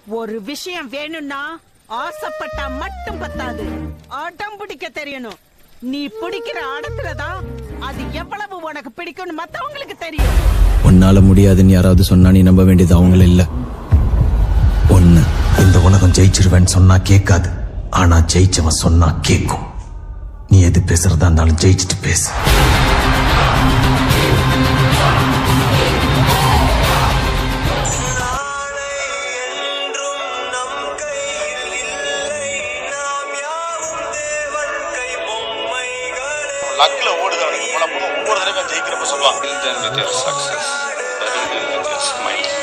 ஒரு விஷயம் வேணும்னா ஆசைப்பட்டா மட்டும் பத்தாது, ஆட்டம் பிடிக்க தெரியணும். நீ பிடிக்கிற ஆடத்துலதான் அது எவ்வளவு உனக்கு பிடிக்கும்னு மத்தவங்களுக்கு தெரியும். உன்னால முடியாதுன்னு யாராவது சொன்னா நீ நம்ப வேண்டியது அவங்கள இல்ல. ஒண்ணு, இந்த உலகம் ஜெயிச்சிருவேன்னு சொன்னா கேட்காது, ஆனா ஜெயிச்சவன் சொன்னா கேட்கும். நீ எது பேசுறதா இருந்தாலும் ஜெயிச்சுட்டு பேசு. லக்ல ஓடுது அவனுக்கு. ஒவ்வொரு தடவை ஜெயிக்கிறப்ப சொல்லுவாங்க, success, with your smile.